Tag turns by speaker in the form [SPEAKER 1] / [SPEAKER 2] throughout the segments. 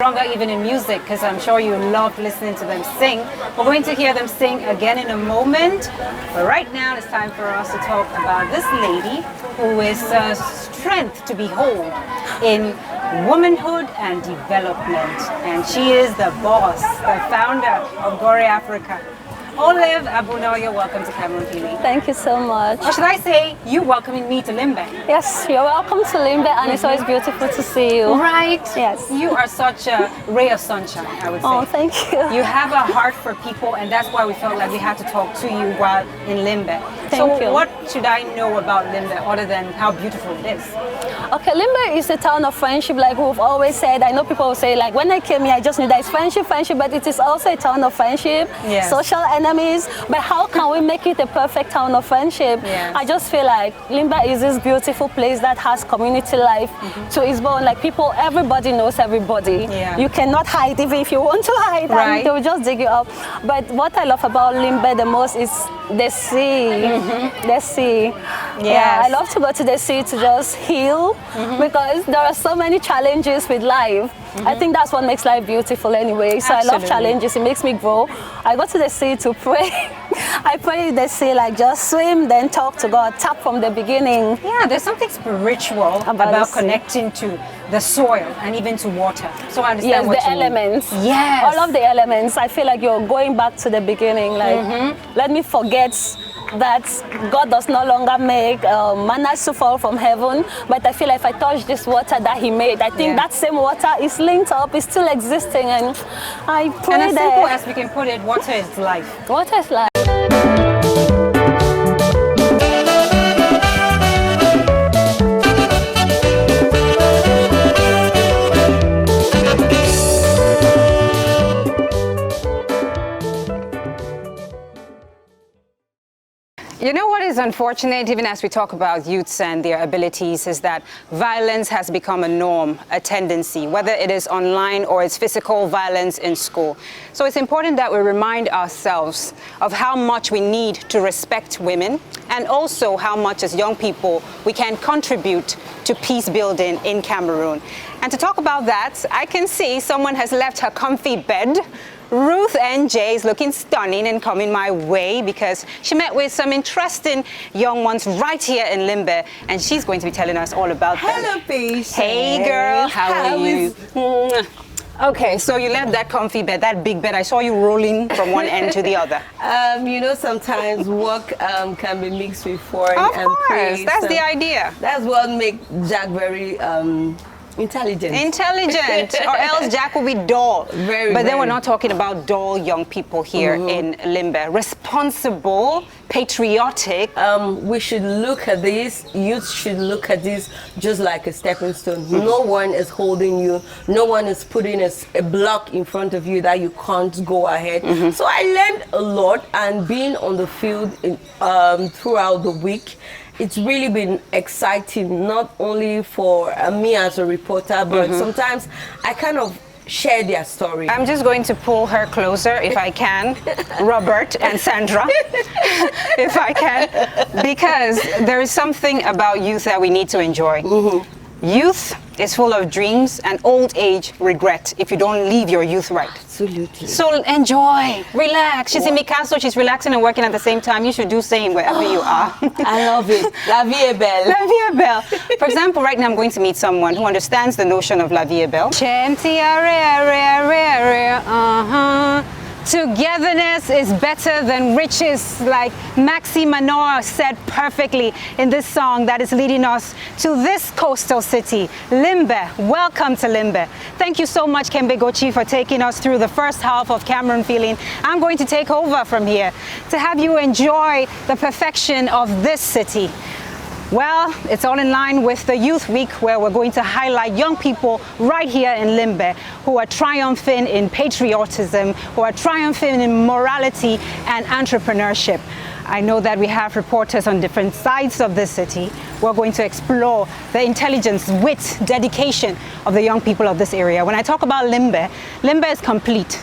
[SPEAKER 1] stronger even in music, because I'm sure you loved listening to them sing. We're going to hear them sing again in a moment. But right now it's time for us to talk about this lady who is strength to behold in womanhood and development. And she is the boss, the founder of Gore Africa. Olive Abunoye, welcome to Cameroon Feeling.
[SPEAKER 2] Thank you so much.
[SPEAKER 1] Or should I say, you welcoming me to Limbe?
[SPEAKER 2] Yes, you're welcome to Limbe, and it's always beautiful to see you.
[SPEAKER 1] Right?
[SPEAKER 2] Yes.
[SPEAKER 1] You are such a ray of sunshine, I would say.
[SPEAKER 2] Oh, thank you.
[SPEAKER 1] You have a heart for people, and that's why we felt like we had to talk to you while in Limbe.
[SPEAKER 2] Thank you.
[SPEAKER 1] What should I know about Limbe other than how beautiful it is?
[SPEAKER 2] Okay, Limbe is a town of friendship, like we've always said. I know people will say, like, when I came here, I just knew that it's friendship, but it is also a town of friendship,
[SPEAKER 1] yes.
[SPEAKER 2] social enemies. But how can we make it a perfect town of friendship?
[SPEAKER 1] Yes.
[SPEAKER 2] I just feel like Limbe is this beautiful place that has community life to its bone. Like people, everybody knows everybody.
[SPEAKER 1] Yeah.
[SPEAKER 2] You cannot hide even if you want to hide,
[SPEAKER 1] right.
[SPEAKER 2] and they will just dig you up. But what I love about Limbe the most is the sea. The sea.
[SPEAKER 1] Yes.
[SPEAKER 2] Yeah, I love to go to the sea to just heal because there are so many challenges with life. I think that's what makes life beautiful anyway. So
[SPEAKER 1] Absolutely.
[SPEAKER 2] I love challenges, it makes me grow. I go to the sea to pray. I pray in the sea, like just swim, then talk to God, tap from the beginning.
[SPEAKER 1] Yeah, there's something spiritual about connecting to the soil and even to water. So I understand what you mean.
[SPEAKER 2] Elements.
[SPEAKER 1] Yes.
[SPEAKER 2] All of the elements. I feel like you're going back to the beginning. Like, let me forget that God does no longer make manna to fall from heaven, but I feel like if I touch this water that He made, I think that same water is linked up, is still existing, and I pray
[SPEAKER 1] and as
[SPEAKER 2] that.
[SPEAKER 1] simple as we can put it, water is life.
[SPEAKER 2] Water is life.
[SPEAKER 1] You know what is unfortunate, even as we talk about youths and their abilities, is that violence has become a norm, a tendency, whether it is online or it's physical violence in school. So it's important that we remind ourselves of how much we need to respect women, and also how much as young people we can contribute to peace building in Cameroon. And to talk about that, I can see someone has left her comfy bed. Ruth NJ is looking stunning and coming my way because she met with some interesting young ones right here in Limbe, and she's going to be telling us all about them.
[SPEAKER 3] Hello, Patience.
[SPEAKER 1] Hey girl, how are you? Okay, so you left that comfy bed, that big bed. I saw you rolling from one end to the other.
[SPEAKER 3] You know, sometimes work can be mixed with fun
[SPEAKER 1] Of
[SPEAKER 3] and
[SPEAKER 1] course,
[SPEAKER 3] praise.
[SPEAKER 1] that's the idea.
[SPEAKER 3] That's what makes Jack very intelligent.
[SPEAKER 1] Or else Jack will be dull. But then we're not talking about dull young people here in Limbe. Responsible, patriotic.
[SPEAKER 3] We should look at this, youth should look at this just like a stepping stone. No one is holding you, no one is putting a block in front of you that you can't go ahead. So I learned a lot, and being on the field throughout the week, it's really been exciting, not only for me as a reporter, but sometimes I kind of share their story.
[SPEAKER 1] I'm just going to pull her closer if I can, Robert and Sandra, if I can, because there is something about youth that we need to enjoy. Youth is full of dreams, and old age regret if you don't live your youth right.
[SPEAKER 3] Absolutely.
[SPEAKER 1] So enjoy, relax. She's in Mikasso, she's relaxing and working at the same time. You should do same wherever you are.
[SPEAKER 3] I love it. La vie est belle.
[SPEAKER 1] La vie est belle. For example, right now I'm going to meet someone who understands the notion of la vie est belle. Togetherness is better than riches, like Maxi Manor said perfectly in this song that is leading us to this coastal city, Limbe. Welcome to Limbe. Thank you so much, Kembe Gochi, for taking us through the first half of Cameroon Feeling. I'm going to take over from here to have you enjoy the perfection of this city. Well, it's all in line with the Youth Week, where we're going to highlight young people right here in Limbe who are triumphing in patriotism, who are triumphing in morality and entrepreneurship. I know that we have reporters on different sides of the city. We're going to explore the intelligence, wit, dedication of the young people of this area. When I talk about Limbe, Limbe is complete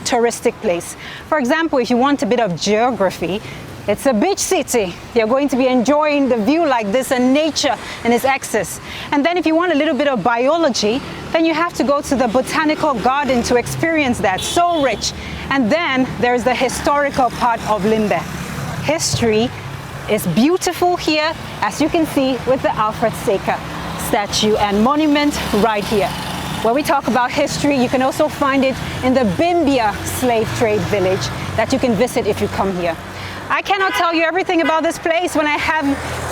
[SPEAKER 1] touristic place. For example, if you want a bit of geography, It's a beach city. You're going to be enjoying the view like this and nature in its excess. And then if you want a little bit of biology, then you have to go to the botanical garden to experience that. So rich. And then there's the historical part of Limbe. History is beautiful here, as you can see with the Alfred Seker statue and monument right here. When we talk about history, you can also find it in the Bimbia slave trade village that you can visit if you come here. I cannot tell you everything about this place when I have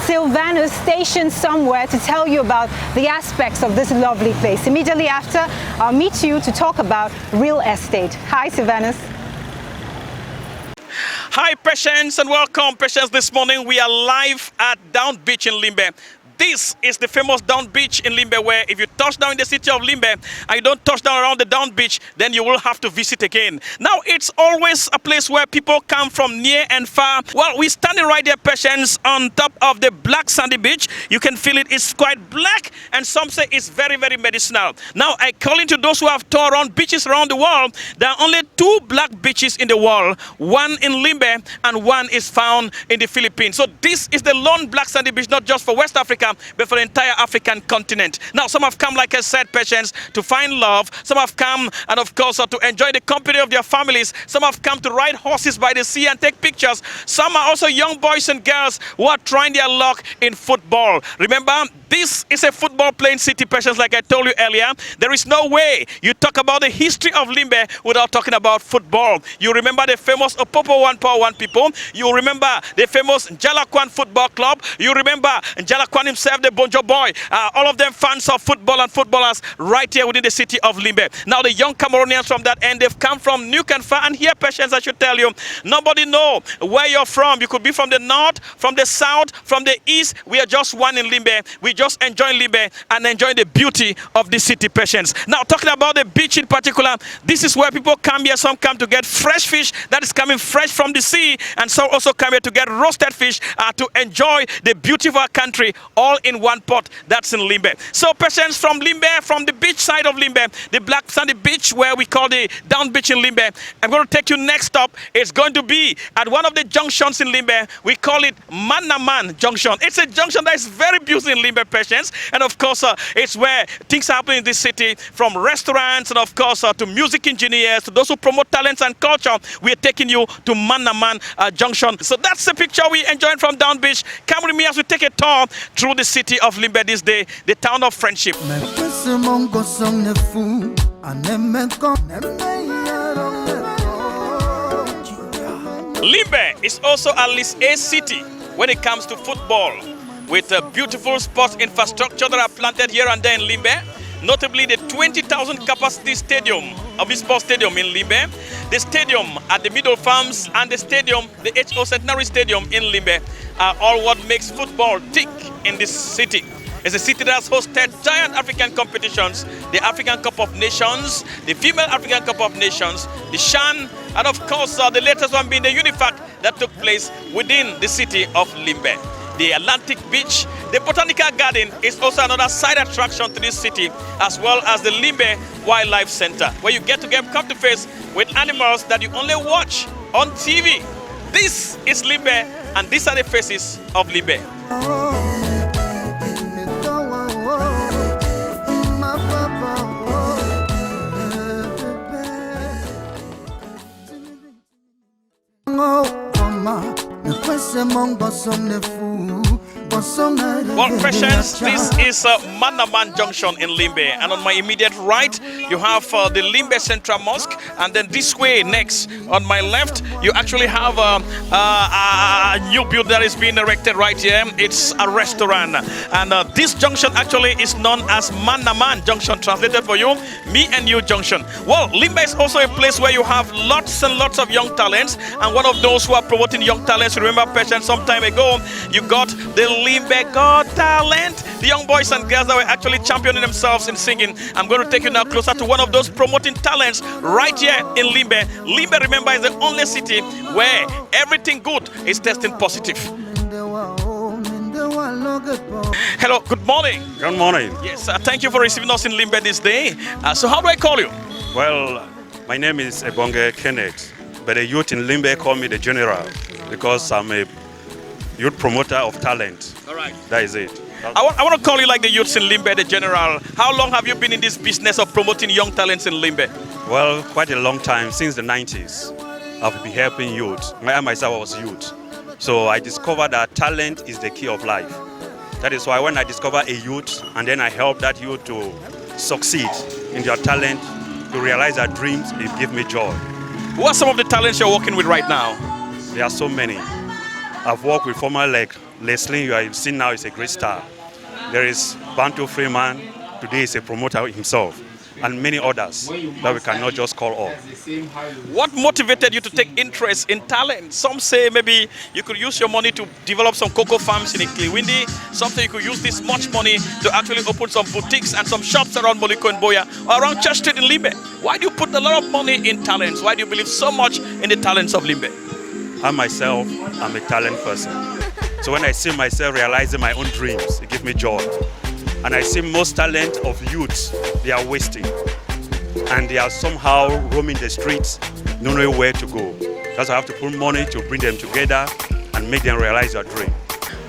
[SPEAKER 1] Sylvanus stationed somewhere to tell you about the aspects of this lovely place. Immediately after, I'll meet you to talk about real estate. Hi, Sylvanus.
[SPEAKER 4] Hi, Patience, and welcome, Patience. This morning we are live at Down Beach in Limbe. This is the famous Down Beach in Limbe, where if you touch down in the city of Limbe and you don't touch down around the Down Beach, then you will have to visit again. Now, it's always a place where people come from near and far. Well, we're standing right there, Patience, on top of the black sandy beach. You can feel it. It's quite black, and some say it's very, very medicinal. Now, according to those who have toured around beaches around the world, there are only 2 black beaches in the world. One in Limbe, and one is found in the Philippines. So this is the lone black sandy beach, not just for West Africa, but for the entire African continent. Now, some have come, like I said, Patience, to find love. Some have come, and of course, to enjoy the company of their families. Some have come to ride horses by the sea and take pictures. Some are also young boys and girls who are trying their luck in football. Remember, this is a football playing city, Patience, like I told you earlier. There is no way you talk about the history of Limbe without talking about football. You remember the famous Opopo 1 Power 1 people. You remember the famous Njalakwan Football Club. You remember Njalakwan himself, the Bonjo boy. All of them fans of football and footballers right here within the city of Limbe. Now, the young Cameroonians from that end, they've come from Nuke and Far. And here, Patience, I should tell you, nobody know where you're from. You could be from the north, from the south, from the east. We are just one in Limbe. We just enjoy Limbe and enjoy the beauty of the city, Patience. Now, talking about the beach in particular, this is where people come here. Some come to get fresh fish that is coming fresh from the sea, and some also come here to get roasted fish to enjoy the beauty of our country, all in one pot. That's in Limbe. So, Patience, from Limbe, from the beach side of Limbe, the black sandy beach where we call the Down Beach in Limbe, I'm going to take you next stop. It's going to be at one of the junctions in Limbe. We call it Manaman Junction. It's a junction that is very beautiful in Limbe, Patience. And of course, it's where things happen in this city, from restaurants and of course to music engineers, to those who promote talents and culture. We are taking you to Manaman Junction. So that's the picture we enjoying from Down Beach. Come with me as we take a tour through the city of Limbe this day, the town of friendship. Limbe is also at least a city when it comes to football, with a beautiful sports infrastructure that are planted here and there in Limbe, notably the 20,000 capacity stadium of the sports stadium in Limbe, the stadium at the Middle Farms, and the stadium, the HO Centenary Stadium in Limbe, are all what makes football tick in this city. It's a city that has hosted giant African competitions, the African Cup of Nations, the Female African Cup of Nations, the Shan, and of course the latest one being the Unifact that took place within the city of Limbe. The Atlantic Beach, the Botanical Garden is also another side attraction to this city, as well as the Limbe Wildlife Center, where you get to come to face with animals that you only watch on TV. This is Limbe, and these are the faces of Limbe. Well, Patience, this is Manaman Junction in Limbe, and on my immediate right you have the Limbe Central Mosque, and then this way next on my left you actually have a new build that is being erected right here. It's a restaurant, and this junction actually is known as Manaman Junction, translated for you, me and you junction. Well, Limbe is also a place where you have lots and lots of young talents, and one of those who are promoting young talents, remember, Patience, some time ago you got the Limbe Got Talent, the young boys and girls that were actually championing themselves in singing. I'm going to take you now closer to one of those promoting talents right here in Limbe. Limbe, remember, is the only city where everything good is testing positive. Hello, good morning.
[SPEAKER 5] Good morning.
[SPEAKER 4] Yes, thank you for receiving us in Limbe this day. So how do I call you?
[SPEAKER 5] Well, my name is Ebonge Kenneth. but the youth in Limbe call me the general because I'm a youth promoter of talent.
[SPEAKER 4] All right.
[SPEAKER 5] That is it.
[SPEAKER 4] I want to call you like the youths in Limbe, the general. How long have you been in this business of promoting young talents in Limbe?
[SPEAKER 5] Well, quite a long time, since the 90s. I've been helping youth. I myself was youth. So I discovered that talent is the key of life. That is why when I discover a youth and then I help that youth to succeed in their talent, to realize their dreams, it gives me joy.
[SPEAKER 4] What are some of the talents you're working with right now?
[SPEAKER 5] There are so many. I've worked with former like Leslie, you have seen now is a great star. There is Bantu Freeman, today is a promoter himself, and many others that we cannot just call off.
[SPEAKER 4] What motivated you to take interest in talent? Some say maybe you could use your money to develop some cocoa farms in Ikliwindi. Some say you could use this much money to actually open some boutiques and some shops around Moliko and Boya or around Church Street in Limbe. Why do you put a lot of money in talents? Why do you believe so much in the talents of Limbe?
[SPEAKER 5] I myself am a talent person. So when I see myself realizing my own dreams, it gives me joy. And I see most talent of youths, they are wasting. And they are somehow roaming the streets, don't know where to go. That's why I have to put money to bring them together and make them realize their dream.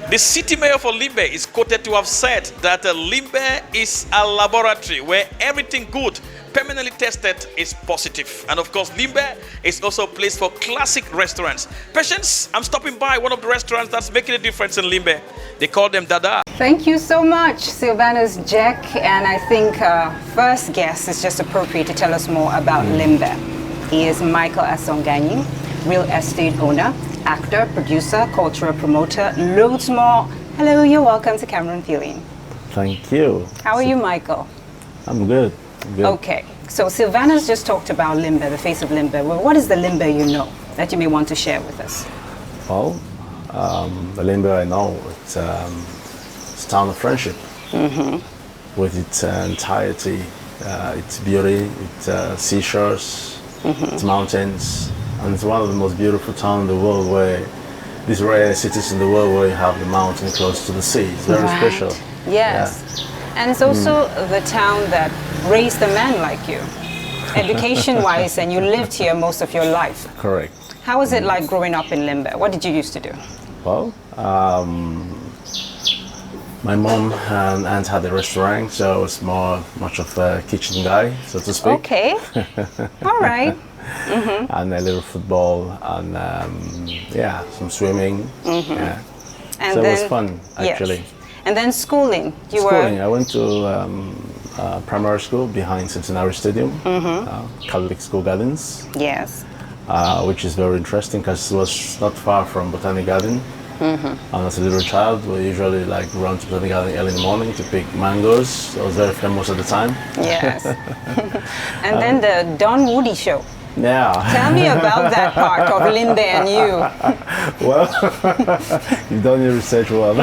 [SPEAKER 4] The city mayor for Limbe is quoted to have said that Limbe is a laboratory where everything good, permanently tested, is positive. And of course, Limbe is also a place for classic restaurants. Patience, I'm stopping by one of the restaurants that's making a difference in Limbe. They call them Dada.
[SPEAKER 1] Thank you so much, Sylvanus Jack. And I think first guest is just appropriate to tell us more about Limbe. He is Michael Asonganyi, real estate owner, actor, producer, cultural promoter, loads more. Hello, you're welcome to Cameron Feeling.
[SPEAKER 6] Thank you.
[SPEAKER 1] How are you, Michael?
[SPEAKER 6] I'm good. Good.
[SPEAKER 1] Okay, so Sylvanus just talked about Limbe, the face of Limbe. Well, what is the Limbe you know that you may want to share with us?
[SPEAKER 6] Well, the Limbe I know, it's a town of friendship with its entirety, its beauty, its seashores, its mountains, and it's one of the most beautiful towns in the world where these rare cities in the world where you have the mountain close to the sea. It's very special.
[SPEAKER 1] Yes. Yeah. And it's also the town that raised a man like you, education-wise, and you lived here most of your life.
[SPEAKER 6] Correct.
[SPEAKER 1] How was it like growing up in Limbe? What did you used to do?
[SPEAKER 6] Well, my mom and aunt had a restaurant, so I was much of a kitchen guy, so to speak.
[SPEAKER 1] Okay. All right.
[SPEAKER 6] And a little football and yeah, some swimming. Yeah.
[SPEAKER 1] And
[SPEAKER 6] so
[SPEAKER 1] then,
[SPEAKER 6] it was fun, actually.
[SPEAKER 1] Yes. And then schooling.
[SPEAKER 6] I went to primary school behind Centenary Stadium, Catholic School Gardens.
[SPEAKER 1] Yes.
[SPEAKER 6] Which is very interesting because it was not far from Botanic Garden. And as a little child, we usually like run to Botanic Garden early in the morning to pick mangoes. It was very famous at the time.
[SPEAKER 1] Yes. And then the Don Woody show.
[SPEAKER 6] Yeah.
[SPEAKER 1] Tell me about that part of Limbe and you.
[SPEAKER 6] Well, you've done your research well.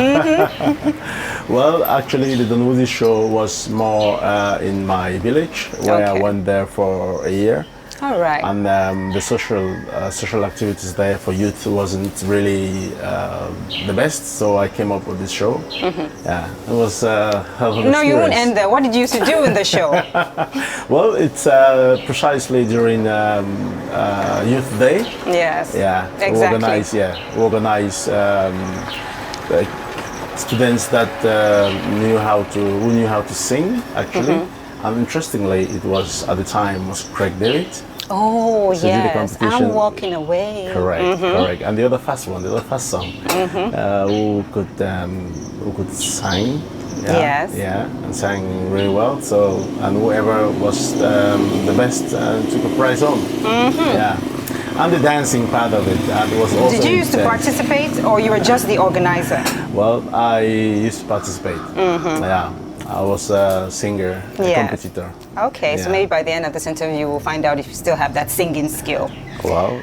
[SPEAKER 6] Well, actually, the Don Woody show was more in my village, where I went there for a year.
[SPEAKER 1] All right.
[SPEAKER 6] And the social activities there for youth wasn't really the best, so I came up with this show. Yeah, it was a hell of an experience.
[SPEAKER 1] No, you won't end there. What did you used to do in the show?
[SPEAKER 6] Well, it's precisely during Youth Day.
[SPEAKER 1] Yes.
[SPEAKER 6] Yeah.
[SPEAKER 1] Exactly.
[SPEAKER 6] We organize students that knew how to sing actually. And interestingly, it was at the time was Craig David.
[SPEAKER 1] Oh,
[SPEAKER 6] so
[SPEAKER 1] yes, I'm walking away.
[SPEAKER 6] Correct, correct. And the other first song, who could sing. Yeah,
[SPEAKER 1] yes.
[SPEAKER 6] Yeah, and sang really well. So, and whoever was the best took a prize home. Yeah. And the dancing part of it was also.
[SPEAKER 1] Did you used to participate, or you were just the organizer?
[SPEAKER 6] Well, I used to participate. Yeah. I was a singer, a competitor.
[SPEAKER 1] Okay, so maybe by the end of this interview, we'll find out if you still have that singing skill.
[SPEAKER 6] Well.